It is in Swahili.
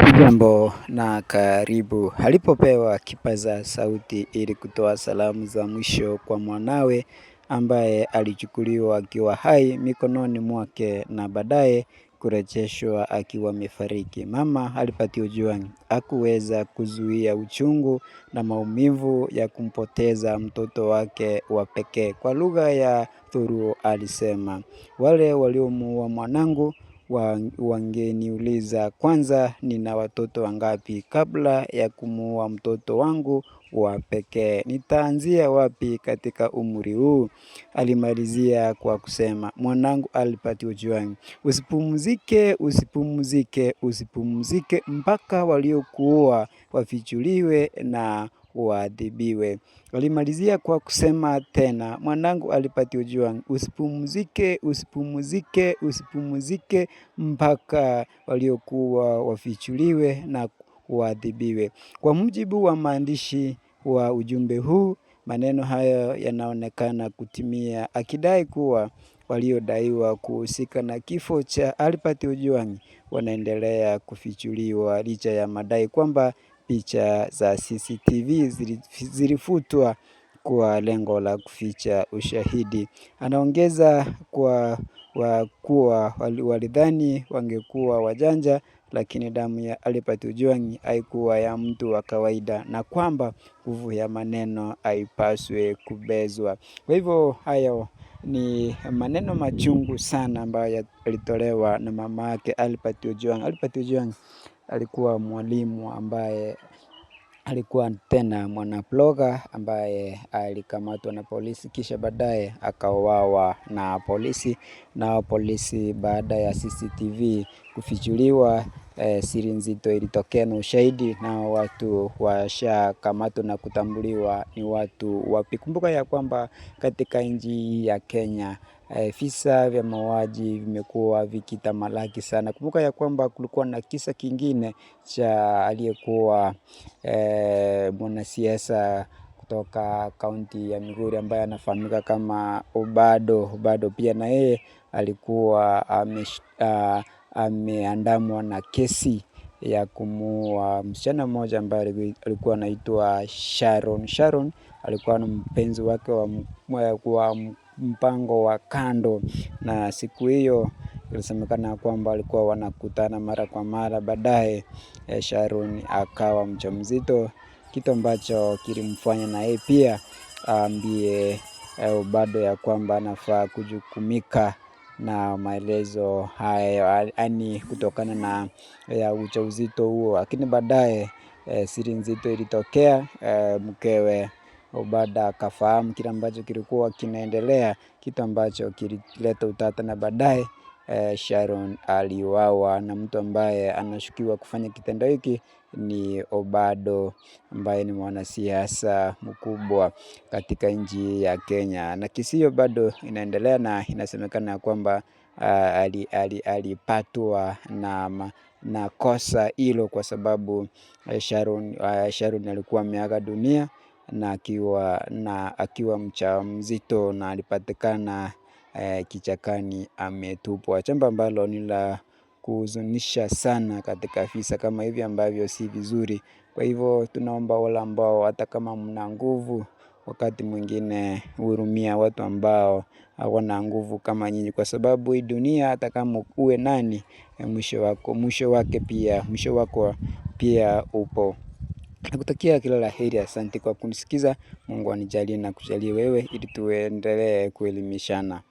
Jambo na karibu. Alipopewa kipaza sauti ili kutoa salamu za mwisho kwa mwanawe ambaye alichukuliwa akiwa hai mikononi mwake na baadaye kurejeshwa akiwa amefariki. Mama Albert Ojwang hakuweza kuzuia uchungu na maumivu ya kumpoteza mtoto wake wa pekee. Kwa lugha ya Thuru alisema, wale waliomuua mwanangu wangeniuliza kwanza nina watoto wangapi kabla ya kumuua mtoto wangu wa pekee. Nitaanzia wapi katika umri huu? Alimalizia kwa kusema, mwanangu Albert Ojwang, usipumzike, usipumzike, usipumzike mpaka waliokuua wafichuliwe na waadhibiwe. Walimalizia kwa kusema tena, mwanangu Albert Ojwang, usipumzike, usipumzike, usipumzike mpaka waliokuwa wafichuliwe na waadhibiwe. Kwa mujibu wa maandishi wa ujumbe huu, maneno hayo yanaonekana kutimia, akidai kuwa waliodaiwa kuhusika na kifo cha Albert Ojwang wanaendelea kufichuliwa licha ya madai kwamba picha za CCTV zilifutwa kwa lengo la kuficha ushahidi. Anaongeza kuwa walidhani wangekuwa wajanja, lakini damu ya Albert Ojwang haikuwa ya mtu wa kawaida na kwamba nguvu ya maneno haipaswi kubezwa. Kwa hivyo hayo ni maneno machungu sana ambayo yalitolewa na mama yake Albert Ojwang. Albert Ojwang alikuwa mwalimu ambaye alikuwa tena mwanabloga ambaye alikamatwa na polisi kisha baadaye akauawa na polisi. Na polisi baada ya CCTV kufichuliwa, siri nzito ilitokea na ushahidi na watu washakamatwa na kutambuliwa ni watu wapi. Kumbuka ya kwamba katika nchi ya Kenya visa vya mauaji vimekuwa vikitamalaki sana. Kumbuka ya kwamba kulikuwa na kisa kingine cha aliyekuwa mwanasiasa kutoka kaunti ya Migori ambaye anafahamika kama Obado pia na yeye alikuwa ameandamwa na kesi ya kumuua msichana mmoja ambaye alikuwa anaitwa Sharon. Sharon alikuwa na mpenzi wake wa mpango wa kando, na siku hiyo ilisemekana kwamba walikuwa wanakutana mara kwa mara. Baadaye Sharon akawa mjamzito, kitu ambacho kilimfanya na yeye pia aambie Obado ya kwamba anafaa kujukumika na maelezo haya, yaani kutokana na ujauzito huo. Lakini baadaye siri nzito ilitokea, mkewe Obado akafahamu kile ambacho kilikuwa kinaendelea, kitu ambacho kilileta utata na baadaye Sharon aliuawa, na mtu ambaye anashukiwa kufanya kitendo hiki ni Obado ambaye ni mwanasiasa mkubwa katika nchi ya Kenya. Na kesi hiyo bado inaendelea na inasemekana kwamba alipatwa na kosa hilo kwa sababu Sharon alikuwa ameaga dunia na akiwa mjamzito na alipatikana kichakani ametupwa, jambo ambalo ni la kuhuzunisha sana katika visa kama hivi ambavyo si vizuri. Kwa hivyo tunaomba wale ambao hata kama mna nguvu, wakati mwingine hurumia watu ambao hawana nguvu kama nyinyi, kwa sababu hii dunia hata kama uwe nani, mwisho wako pia upo. Nakutakia kila la heri. Asante kwa kunisikiza. Mungu anijalie na kujalie wewe ili tuendelee kuelimishana.